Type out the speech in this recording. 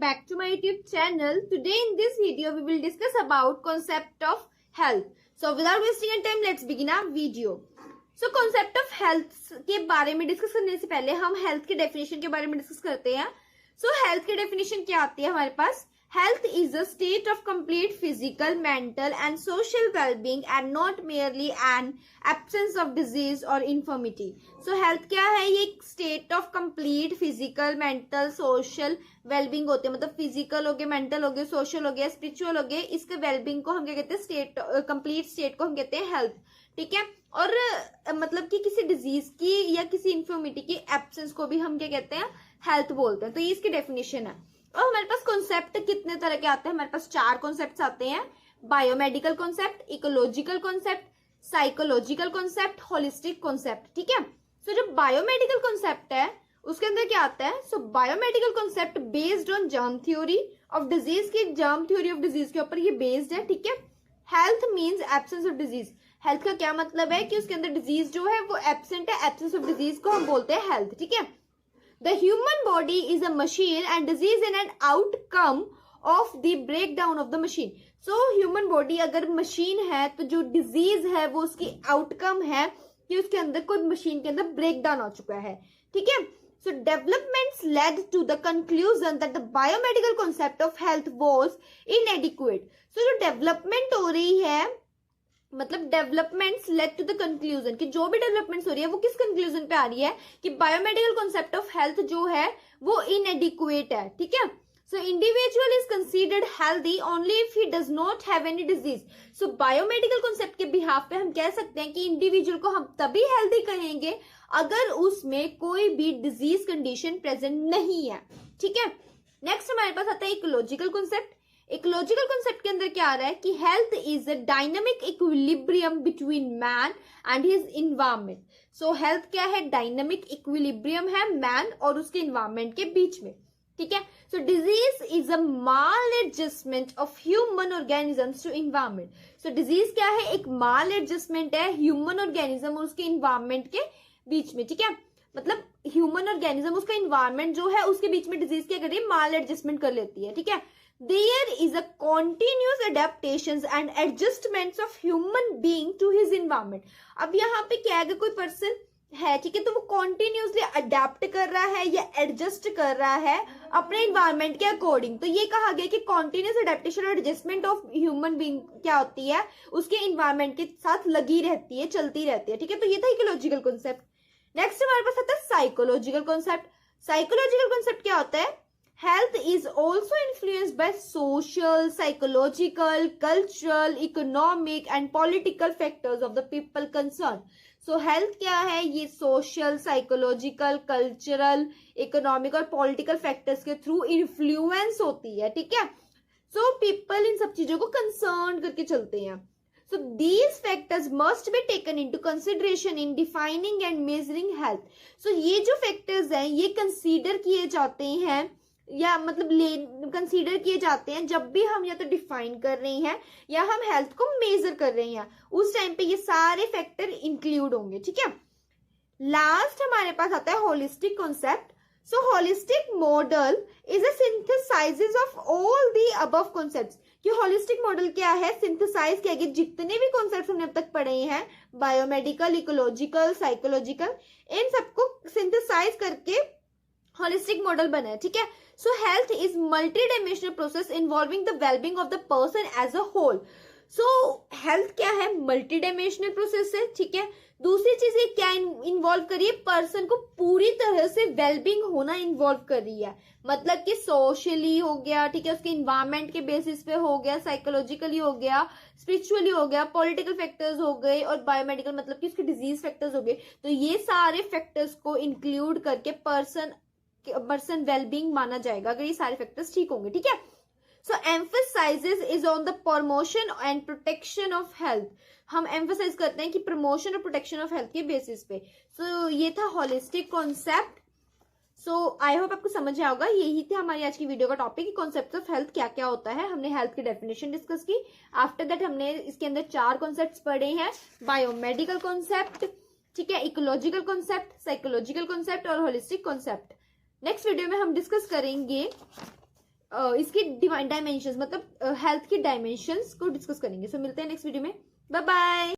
back to my YouTube channel. Today in this video we will discuss about concept of health. So without wasting any time, let's begin our video. So concept of health के बारे में discuss करने से पहले हम health के definition के बारे में डिस्कस करते हैं. So health की definition क्या आती है हमारे पास? Health is a state of complete physical, mental and social well-being and not merely an absence of disease or infirmity. So health क्या है? ये एक state of complete physical, mental, social well-being होते हैं. मतलब physical हो गए, mental हो गए, social हो गया, spiritual हो गए. इसके well-being को हम क्या कहते हैं? State, complete state को हम कहते हैं health. ठीक है. और मतलब कि किसी डिजीज की या किसी इन्फॉर्मिटी की एब्सेंस को भी हम क्या कहते हैं? हेल्थ बोलते हैं. तो ये इसकी डेफिनेशन है. और हमारे पास कॉन्सेप्ट कितने तरह के आते हैं? हमारे पास 4 कॉन्सेप्ट आते हैं. Biomedical concept, ecological concept, psychological concept, holistic concept. ठीक है. सो जो बायोमेडिकल कॉन्सेप्ट है उसके अंदर क्या आता है? So biomedical concept based on germ theory of disease की जर्म थ्योरी ऑफ डिजीज के ऊपर ये बेस्ड है. ठीक है. Health means absence of disease. Health का क्या मतलब है? कि उसके अंदर डिजीज जो है वो एब्सेंट है. एब्सेंस ऑफ डिजीज को हम बोलते हैं हेल्थ. ठीक है. The human body is a machine and disease is an outcome of the breakdown of the machine. So human body अगर मशीन है तो जो डिजीज है वो उसकी आउटकम है कि उसके अंदर कोई मशीन के अंदर ब्रेकडाउन हो चुका है. ठीक है. So developments led to the conclusion that the biomedical concept of health was inadequate. So जो डेवलपमेंट हो रही है मतलब developments led to the conclusion कि जो भी डेवलपमेंट्स हो रही है वो किस कंक्लूजन पे आ रही है कि बायोमेडिकल कॉन्सेप्ट ऑफ हेल्थ जो है वो इनएडिक्वेट है. ठीक है. So individual is considered healthy only if he does not have any disease. So biomedical concept के बिहाफ पे हम कह सकते हैं कि इंडिविजुअल को हम तभी हेल्दी कहेंगे अगर उसमें कोई भी डिजीज कंडीशन प्रेजेंट नहीं है. ठीक है. नेक्स्ट हमारे पास आता है इकोलॉजिकल कॉन्सेप्ट. इकोलॉजिकल कॉन्सेप्ट के अंदर क्या आ रहा है कि health is a dynamic equilibrium between man and his environment. So health क्या है? डायनामिक इक्विलिब्रियम है मैन और उसके इन्वायरमेंट के बीच में. ठीक है. So disease is a maladjustment of human organisms to environment. So disease क्या है? एक माल एडजस्टमेंट है ह्यूमन ऑर्गेनिज्म और उसके इन्वायरमेंट के बीच में. ठीक है. मतलब ह्यूमन ऑर्गेनिज्म उसका इन्वायरमेंट जो है उसके बीच में डिजीज क्या कर रही है? माल एडजस्टमेंट कर लेती है. ठीक है. There is a continuous adaptations and adjustments of human being to his environment. अब यहाँ पे क्या है? कोई पर्सन है, ठीक है, तो वो कॉन्टिन्यूसली अडेप्ट कर रहा है या एडजस्ट कर रहा है अपने इन्वायरमेंट के अकॉर्डिंग. तो ये कहा गया कि कॉन्टिन्यूस अडेप्टेशन और एडजस्टमेंट ऑफ ह्यूमन बीइंग क्या होती है? उसके इन्वायरमेंट के साथ लगी रहती है, चलती रहती है. ठीक है. तो ये था इकोलॉजिकल कॉन्सेप्ट. नेक्स्ट हमारे पास आता है साइकोलॉजिकल कॉन्सेप्ट. साइकोलॉजिकल कॉन्सेप्ट क्या होता है? Health is also influenced by social, psychological, cultural, economic and political factors of the people concerned. So health क्या है? ये social, psychological, cultural, economic और political factors के through influence होती है. ठीक है. So people इन सब चीजों को concerned करके चलते हैं. So these factors must be taken into consideration in defining and measuring health. So ये जो factors हैं ये consider किए जाते हैं या मतलब कंसीडर किए जाते हैं जब भी हम या तो डिफाइन कर रहे हैं या हम हेल्थ को मेजर कर रहे हैं. उस टाइम पे ये सारे फैक्टर इंक्लूड होंगे. ठीक है. लास्ट हमारे पास आता है holistic concept. So holistic model is a synthesises of all the above concepts. कि होलिस्टिक मॉडल क्या है? सिंथेसाइज किया गया जितने भी कॉन्सेप्ट हमने अब तक पढ़े हैं बायोमेडिकल, इकोलॉजिकल, साइकोलॉजिकल, इन सबको सिंथेसाइज करके होलिस्टिक मॉडल बना है. ठीक है. So health is multi-dimensional process involving the well-being of the person as a whole. So health क्या है? multi-dimensional process है. ठीक है. दूसरी चीज ये क्या इन्वॉल्व कर रही है? पर्सन को पूरी तरह से वेलबींग होना इन्वॉल्व कर रही है. मतलब कि सोशली हो गया, ठीक है, उसके इन्वायरमेंट के बेसिस पे हो गया, साइकोलॉजिकली हो गया, स्पिरिचुअली हो गया, पॉलिटिकल फैक्टर्स हो गए और बायोमेडिकल मतलब कि उसके डिजीज फैक्टर्स हो गए. तो ये सारे फैक्टर्स को इंक्लूड करके पर्सन वेलबींग माना जाएगा अगर ये सारे फैक्टर्स ठीक होंगे. ठीक है. So emphasises is on the promotion and protection of health. हम एम्फसाइज करते हैं कि प्रमोशन और प्रोटेक्शन ऑफ हेल्थ के बेसिस पे. सो ये था holistic concept. So I hope आपको समझ आया होगा. यही थी हमारी आज की वीडियो का टॉपिक कि कॉन्सेप्ट ऑफ हेल्थ क्या क्या होता है. हमने हेल्थ की डेफिनेशन डिस्कस की. आफ्टर दैट हमने इसके अंदर 4 कॉन्सेप्ट्स पढ़े हैं. बायोमेडिकल कॉन्सेप्ट, ठीक है, इकोलॉजिकल कॉन्सेप्ट, साइकोलॉजिकल कॉन्सेप्ट और होलिस्टिक कॉन्सेप्ट. नेक्स्ट वीडियो में हम डिस्कस करेंगे इसकी डायमेंशंस मतलब हेल्थ की डायमेंशंस को डिस्कस करेंगे। सो मिलते हैं नेक्स्ट वीडियो में। Bye bye.